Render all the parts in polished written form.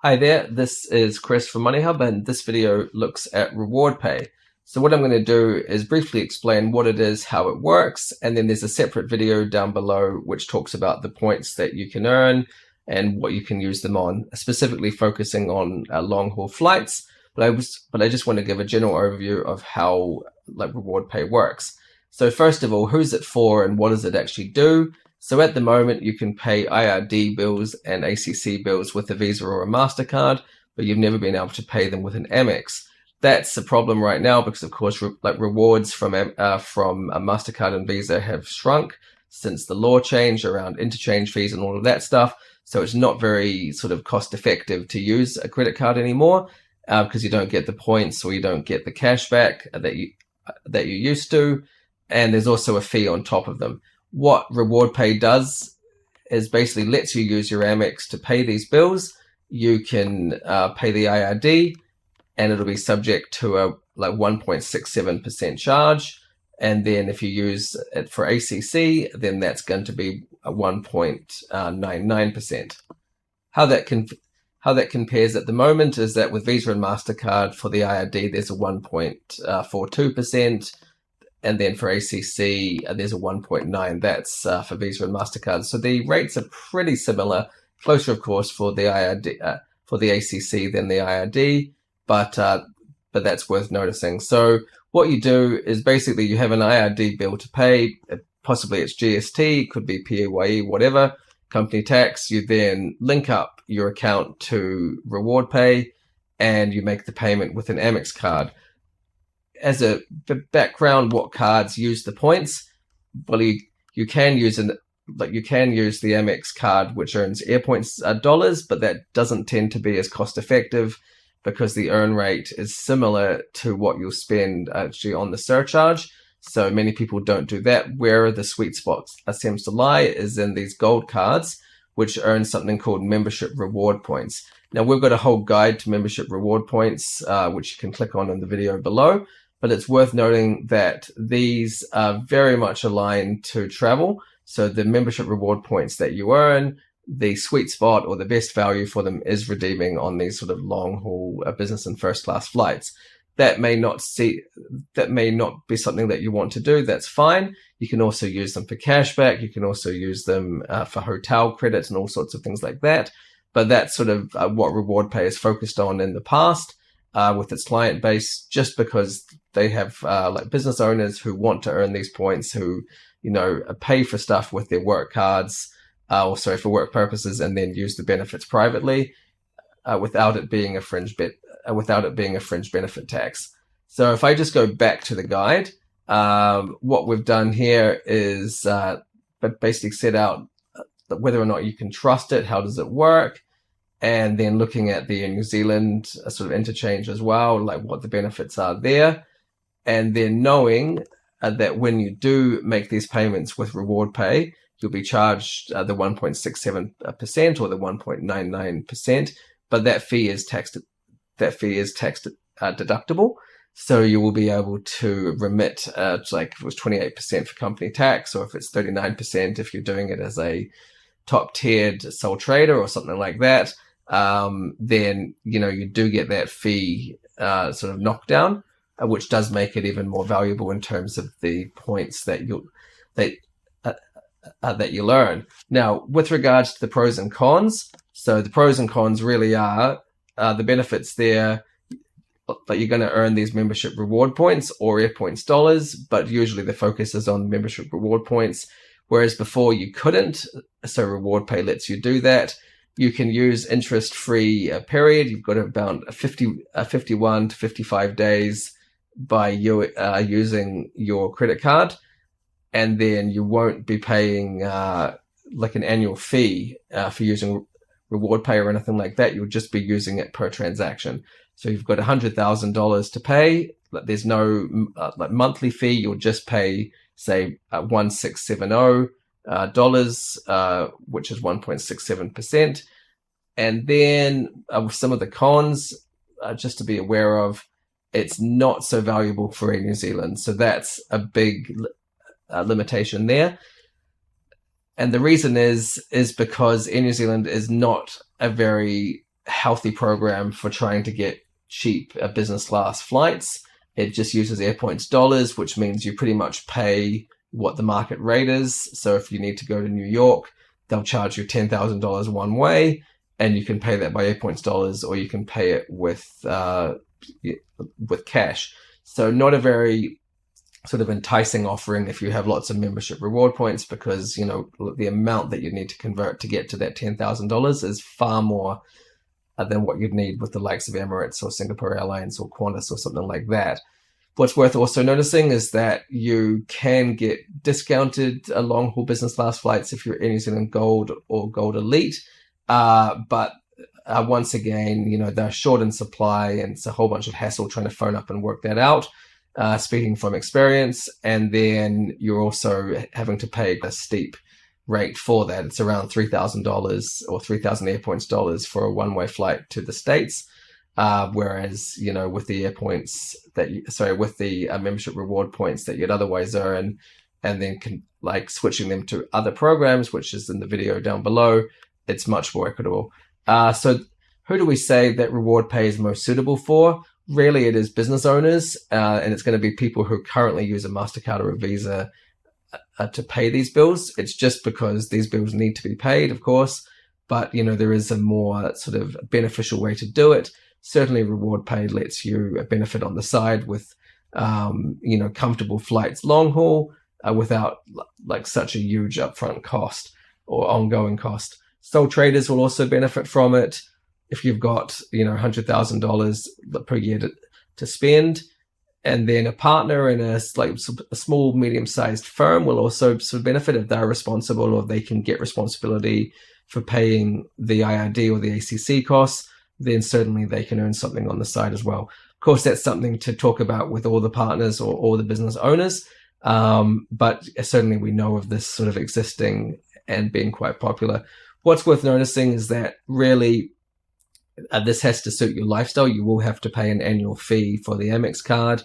Hi there, this is Chris from Money Hub, and this video looks at RewardPay. So what I'm going to do is briefly explain what it is, how it works, and then there's a separate video down below which talks about the points that you can earn and what you can use them on, specifically focusing on long-haul flights. But I just want to give a general overview of how RewardPay works. So first of all, who's it for and what does it actually do? So at the moment, you can pay IRD bills and ACC bills with a Visa or a MasterCard, but you've never been able to pay them with an Amex. That's a problem right now because, of course, rewards from a MasterCard and Visa have shrunk since the law change around interchange fees and all of that stuff. So it's not very sort of cost effective to use a credit card anymore because you don't get the points or you don't get the cash back that you used to. And there's also a fee on top of them. What RewardPay does is basically lets you use your Amex to pay these bills. You can pay the IRD, and it'll be subject to a 1.67% charge. And then if you use it for ACC, then that's going to be a 1.99%. How that compares at the moment is that with Visa and MasterCard for the IRD, there's a 1.42%. And then for ACC, there's a 1.9. That's for Visa and MasterCard. So the rates are pretty similar, closer, of course, for the IRD, for the ACC than the IRD, but that's worth noticing. So what you do is basically you have an IRD bill to pay. Possibly it's GST, could be PAYE, whatever, company tax. You then link up your account to RewardPay, and you make the payment with an Amex card. As a background, what cards use the points? Well, you can use the Amex card, which earns air points dollars, but that doesn't tend to be as cost effective because the earn rate is similar to what you'll spend actually on the surcharge. So many people don't do that. Where the sweet spot seems to lie is in these gold cards, which earn something called membership reward points. Now, we've got a whole guide to membership reward points, which you can click on in the video below. But it's worth noting that these are very much aligned to travel. So the membership reward points that you earn, the sweet spot or the best value for them is redeeming on these sort of long haul business and first class flights. That may not be something that you want to do. That's fine. You can also use them for cashback. You can also use them for hotel credits and all sorts of things like that. But that's sort of what RewardPay is focused on in the past. With its client base, just because they have business owners who want to earn these points, who pay for stuff with their work cards, for work purposes, and then use the benefits privately, without it being a fringe benefit tax. So if I just go back to the guide, what we've done here is basically set out whether or not you can trust it, how does it work. And then looking at the New Zealand sort of interchange as well, like what the benefits are there. And then knowing that when you do make these payments with RewardPay, you'll be charged the 1.67% or the 1.99%, but that fee is tax deductible. So you will be able to remit, if it was 28% for company tax, or if it's 39% if you're doing it as a top tiered sole trader or something like that. Then you do get that fee sort of knockdown, which does make it even more valuable in terms of the points that you'll earn. Now, with regards to the pros and cons, so the pros and cons really are the benefits there. But you're going to earn these membership reward points or air points dollars, but usually the focus is on membership reward points, whereas before you couldn't. So RewardPay lets you do that. You can use interest-free period. You've got about 51 to 55 days by using your credit card, and then you won't be paying an annual fee for using RewardPay or anything like that. You'll just be using it per transaction. So you've got $100,000 to pay. There's no monthly fee. You'll just pay, say, $1,670. Which is 1.67%. And then with some of the cons, just to be aware of, it's not so valuable for Air New Zealand. So that's a big limitation there. And the reason is because Air New Zealand is not a very healthy program for trying to get cheap business class flights. It just uses air points dollars, which means you pretty much pay what the market rate is. So if you need to go to New York, they'll charge you $10,000 one way, and you can pay that by air points dollars, or you can pay it with cash. So not a very sort of enticing offering if you have lots of membership reward points, because the amount that you need to convert to get to that $10,000 is far more than what you'd need with the likes of Emirates or Singapore Airlines or Qantas or something like that. What's worth also noticing is that you can get discounted long-haul business class flights if you're Air New Zealand Gold or Gold Elite. But once again, they're short in supply, and it's a whole bunch of hassle trying to phone up and work that out, speaking from experience. And then you're also having to pay a steep rate for that. It's around $3,000 or 3,000 air points dollars for a one-way flight to the States. Whereas, with the air points with the membership reward points that you'd otherwise earn, and then switching them to other programs, which is in the video down below, it's much more equitable. So who do we say that RewardPay is most suitable for? Really, it is business owners, and it's going to be people who currently use a MasterCard or a Visa to pay these bills. It's just because these bills need to be paid, of course, but there is a more sort of beneficial way to do it. Certainly RewardPay lets you benefit on the side with comfortable flights long haul without such a huge upfront cost or ongoing cost. Sole traders will also benefit from it. If you've got $100,000 per year to spend, and then a partner in a small, medium-sized firm will also sort of benefit if they're responsible, or they can get responsibility for paying the IRD or the ACC costs. Then certainly they can earn something on the side as well. Of course, that's something to talk about with all the partners or all the business owners. But certainly we know of this sort of existing and being quite popular. What's worth noticing is that really this has to suit your lifestyle. You will have to pay an annual fee for the Amex card.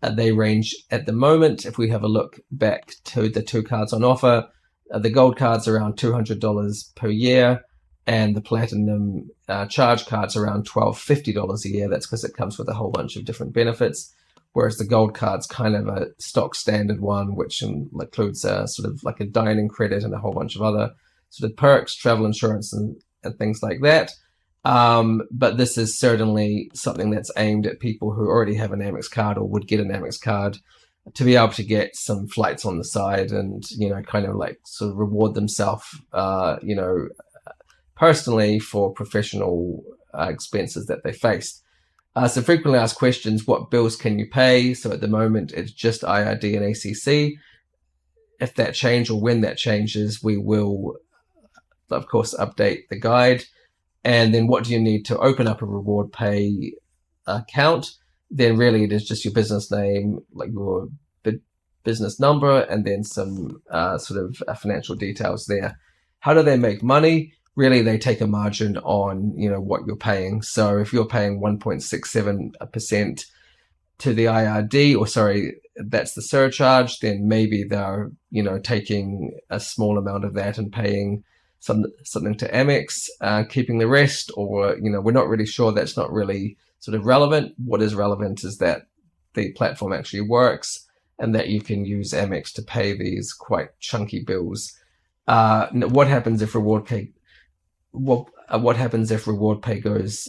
They range at the moment, if we have a look back to the two cards on offer, the gold card's around $200 per year, and the platinum charge card's around $1,250 a year. That's because it comes with a whole bunch of different benefits, whereas the gold card's kind of a stock standard one, which includes sort of like a dining credit and a whole bunch of other sort of perks, travel insurance and things like that. But this is certainly something that's aimed at people who already have an Amex card or would get an Amex card to be able to get some flights on the side and, kind of sort of reward themselves, personally for professional expenses that they faced. So frequently asked questions, what bills can you pay? So at the moment, it's just IRD and ACC. If that changes or when that changes, we will, of course, update the guide. And then what do you need to open up a RewardPay account? Then really it is just your business name, your business number, and then some sort of financial details there. How do they make money? Really, they take a margin on, what you're paying. So if you're paying 1.67% to the IRD, that's the surcharge, then maybe they're, taking a small amount of that and paying something to Amex, keeping the rest, or, we're not really sure. That's not really sort of relevant. What is relevant is that the platform actually works and that you can use Amex to pay these quite chunky bills. What happens if RewardPay goes,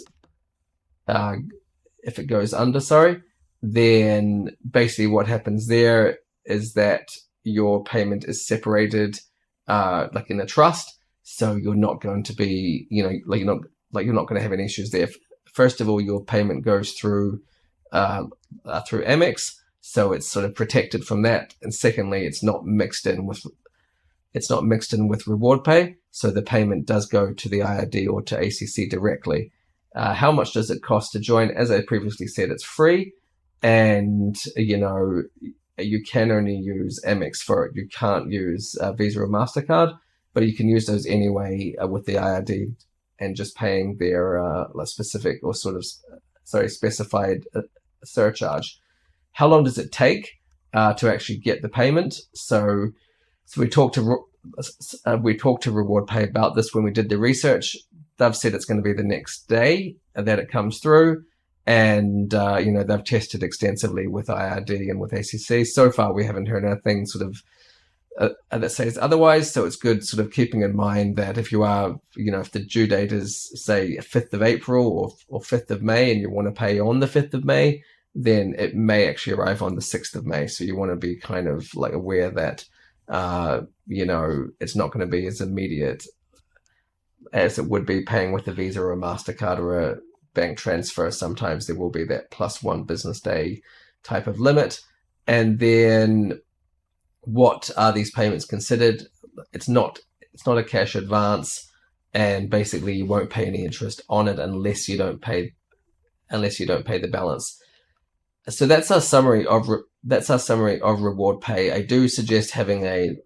if it goes under, then basically what happens there is that your payment is separated, in a trust. So you're not going to be, you're not going to have any issues there. First of all, your payment goes through Amex, so it's sort of protected from that. And secondly, it's not mixed in with RewardPay, so the payment does go to the IRD or to ACC directly. How much does it cost to join? As I previously said, it's free, and you can only use Amex for it. You can't use Visa or MasterCard, but you can use those anyway with the IRD and just paying their specific or specified surcharge. How long does it take to actually get the payment? So we talked to RewardPay about this when we did the research. they've said it's going to be the next day that it comes through. And, they've tested extensively with IRD and with ACC. So far, we haven't heard anything sort of that says otherwise. So it's good sort of keeping in mind that if you are, if the due date is, say, 5th of April or 5th of May, and you want to pay on the 5th of May, then it may actually arrive on the 6th of May. So you want to be kind of like aware that, it's not going to be as immediate as it would be paying with a Visa or a MasterCard or a bank transfer. Sometimes there will be that +1 business day type of limit. And then what are these payments considered? It's not a cash advance, and basically you won't pay any interest on it unless you don't pay the balance. So that's our summary of RewardPay. I do suggest having a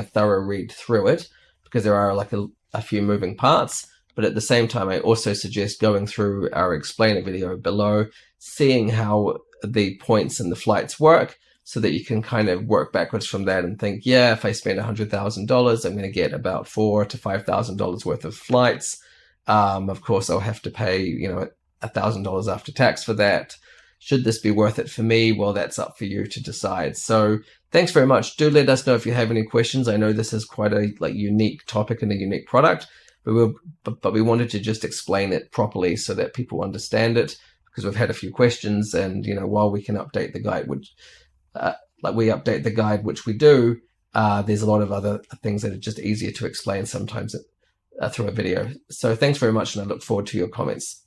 thorough read through it, because there are like a few moving parts. But at the same time, I also suggest going through our explainer video below, seeing how the points and the flights work, so that you can kind of work backwards from that and think, yeah, if I spend $100,000, I'm going to get about $4,000 to $5,000 worth of flights. Of course, I'll have to pay, $1,000 after tax for that. Should this be worth it for me? Well, that's up for you to decide. So thanks very much. Do let us know if you have any questions. I know this is quite a unique topic and a unique product, but we wanted to just explain it properly so that people understand it, because we've had a few questions, and while we can update the guide, which we update the guide, which we do, there's a lot of other things that are just easier to explain sometimes through a video. So thanks very much, and I look forward to your comments.